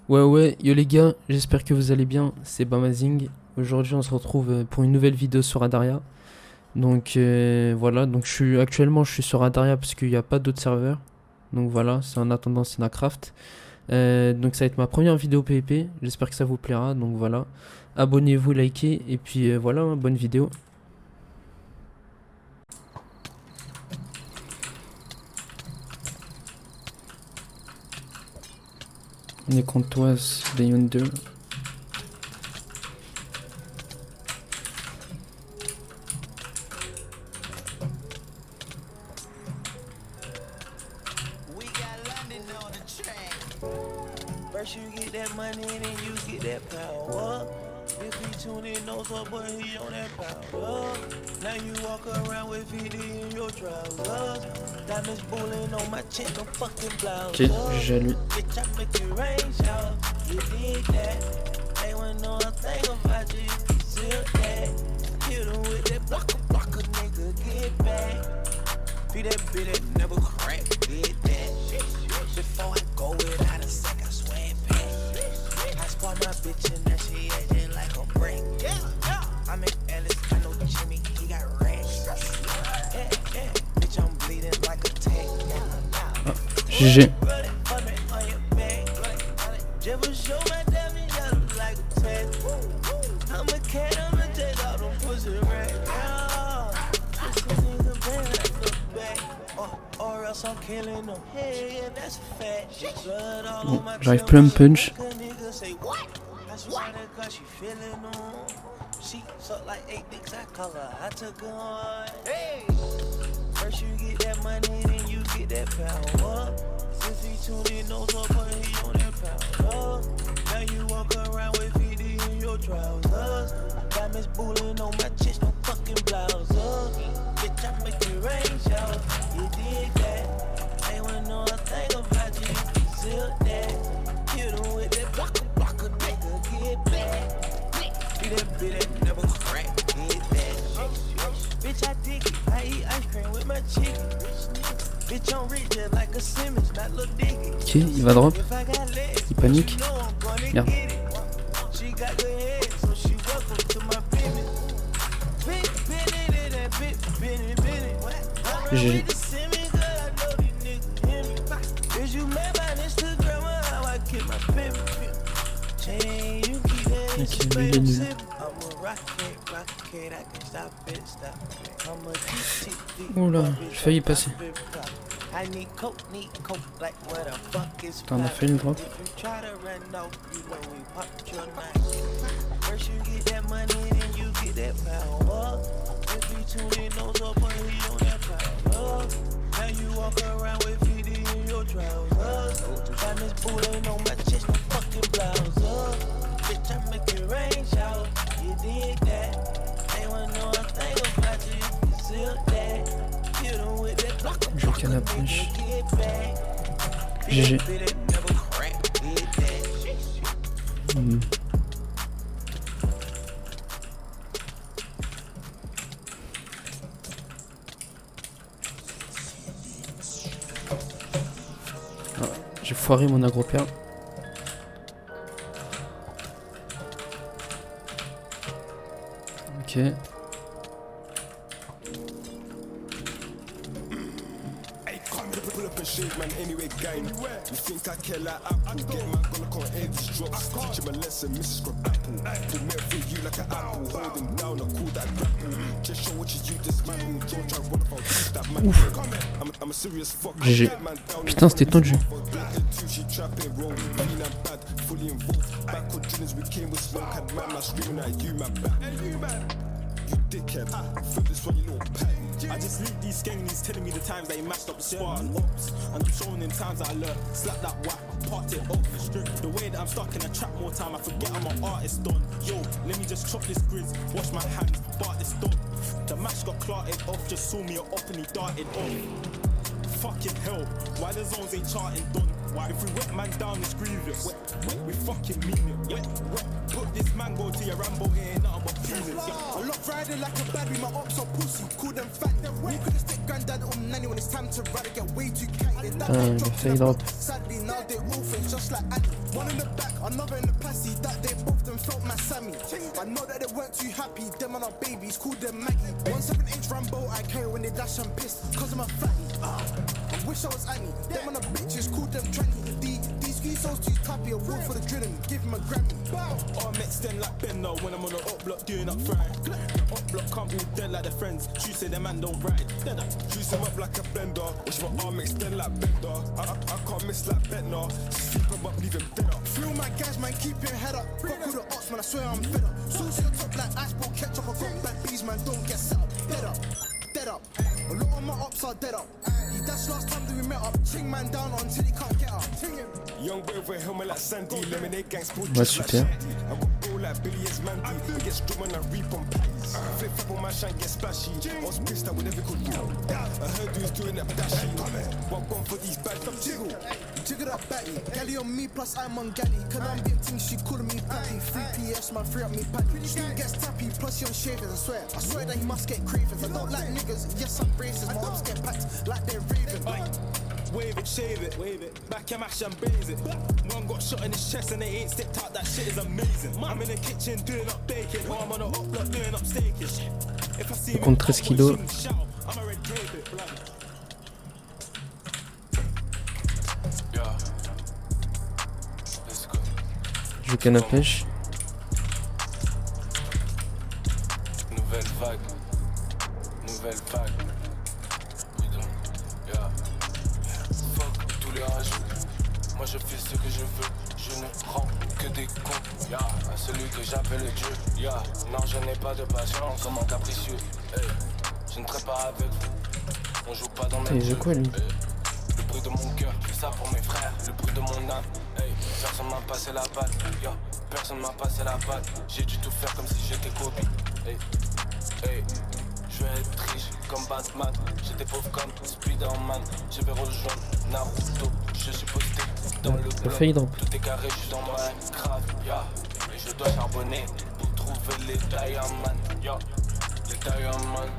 Ouais, yo les gars, j'espère que vous allez bien, c'est Bamazing. Aujourd'hui on se retrouve pour une nouvelle vidéo sur Adaria. Donc voilà, donc je suis sur Adaria parce qu'il n'y a pas d'autres serveurs. Donc voilà, c'est en attendant Sinacraft. Donc ça va être ma première vidéo PvP, j'espère que ça vous plaira. Donc voilà, abonnez-vous, likez et puis voilà, hein, bonne vidéo. On est contre toi, Dayon 2. First you get that money and then you get that power. If he tune in, knows up, but he on that power. Now you walk around with VD in your trousers. Diamonds bullying on my chin, no fucking blouse. Ok, j'ai lui. Bitch, I make you rain shower. You did that. They wanna know a thing about you. You still that. Hit him with that blocker, nigga, get back. Be that bitch that never crack, did that. Before I go without a sec, I swear it back. I spot my bitch and that she acting like a brick. I'm in Ellis, I know Jimmy, he got racks. Yeah. Bitch, I'm bleeding like a tank. GG. Never show my diamond yellow like a tank. I'm a cat, I'ma take all them pussy racks. Bon, j'arrive plus à me punch. First you get that money, then you get that power. Since he tuned in, knows up, but he on that power. Now you walk around with VD in your trousers. Diamonds bullying on my chest, no fucking blouse. Bitch, I make you rain shower. You did that. Ain't wanna know a thing about you. You still that. Hit him with that blocker, nigga, get back. Be that bitch that never crack, get that. Bitch, I dig it. I eat ice cream with my chicken. Bitch, I'm rich just like a Simmons, not Lil Dicky. Ok, il va drop. Il panique. Merde. She got good head, so she welcome to my business. GG. Ok, lui il est nul. Oula, j'ai failli passer. Putain, on a fait une drop. Je canne à punch. GG. Ah, j'ai foiré mon agro-pair. Ok. Man, anyway, gang. You think I care like Apple? Get man gonna come air these drops. Teach him a lesson, Mrs. Scrub Apple. Pull me through you like an apple. Hold him down, I call that grapple. Just show what you this man will. Don't try run about that man. I'm a serious fuck. GG. Putain, c'était tendu. She trapping wrong, clean and bad, fully involved. Back on dinners, we came with smoke, had man screaming at you, man. You dickhead, feel this one, you little pet. I just leave these skangies telling me the times that he mashed up the spot and ops. And I'm showing in times that I learned. Slap that whack, parked it up. The way that I'm stuck in a trap more time, I forget I'm an artist done. Yo, let me just chop this grizz, wash my hands, bar this dog. The match got clarted off, just saw me up and he darted off. Fucking hell, why the zones ain't charting done? Why if we wet man down, it's grievous. We fucking mean it. Put this mango to your Rambo, it ain't nothing but peanuts. I love riding like a bad with my ops on pussy. Call them fat. We could have stick granddad on nanny when it's time to ride. Get way too catty. Il a failli drop. Sadly, now they're all friends just like Annie. One in the back, another in the passy. That they both them felt my Sammy. I know that they weren't too happy. Them on our babies, called them Maggie. 1 7-inch Rambo I carry when they dash and piss. Cause I'm a fatty. I wish I was Annie. Them on the bitches, called them tranny. These squeeze souls too tappy. Award for the drilling, give him a Grammy. I'm extend like Bender when I'm on the up block doing up fry. Up block can't be dead like their friends. True say them man don't ride. Dead up. Juice him up like a blender. Watch my arm extend like Bender. I can't miss like Bentner. Sweep him up, leave him dead up. Feel my guys, man, keep your head up. Fuck with the ops, man, I swear I'm fed up. Sauce your top like iceberg ketchup. I got bad bees, man, don't get set up. Dead up, dead up. A lot of my ops are dead up. He dashed last time that we met up. Ching man down until he can't get up. Ting him. Young boy with a helmet like Sandy. Lemonade gang sport Ouais, just like super. Shandy. I got bro like Billy as Mandy. I get strong when I reap on patties. Flip flop on my shank, get splashy. I was pissed I would never could do. I heard dudes doing that dashy. What gone for these bad up jiggle? Jiggle up batty. Galley on me plus I'm on galley. Colombian thing, she calling me patty. 3 PS, man, free up me patty. Still gets tappy, plus you on shavers, I swear. I swear that he must get cravings. I don't like niggas, yes I'm racist. My ops get packed like they're raving. Wave it, shave it, wave it. Back your mash and blaze it. One got shot in his chest and they ain't stepped out. That shit is amazing. I'm in the kitchen doing up bacon. While I'm on the up block doing up steaking. If I see me, Contre 13 kilos. I'm a red tape it, blood. Yeah. Let's go. Je joue canne à pêche. Nouvelle vague. Nouvelle vague. Putain. Yeah. Fuck tous les rageux. Moi je fais ce que je veux. Je ne rends que des comptes. Yeah. À celui que j'appelle Dieu. Yeah. Non, je n'ai pas de patience comme un capricieux. Hey. Je ne traite pas avec vous. On joue pas dans Il mes joue jeux. quoi lui? Hey. Le bruit de mon cœur, je fais ça pour mes frères. Le bruit de mon âme. Hey. Personne m'a passé la balle. Yeah. Personne m'a passé la balle. J'ai dû tout faire comme si j'étais Kobe. Hey. Hey. Je vais être riche comme Batman. J'étais pauvre comme Spider-Man. Je vais rejoindre Naruto. Je suis posté dans le Le bloc. fade up. Tout est carré, je suis dans Minecraft. Yeah. Et je dois charbonner pour trouver les diamants. Yeah. Les diamants.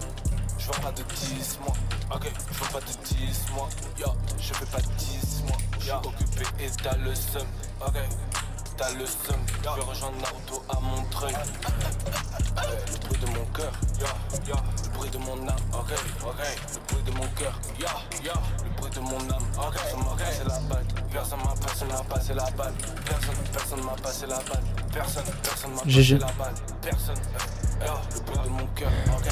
Je veux pas de 10 mois. Ok, je veux pas de 10 mois. Yeah. Je veux pas de 10 mois. Je suis occupé et t'as le seum. Ok. T'as le seum, je vais rejoindre Naruto à Montreuil. Le bruit de mon cœur, le bruit de mon âme, ok, le bruit de mon cœur, le bruit de mon âme, ok. Personne m'a passé la balle, personne m'a passé la balle, personne m'a passé la balle, personne m'a passé GG. la balle, personne, le bruit de mon cœur, ok.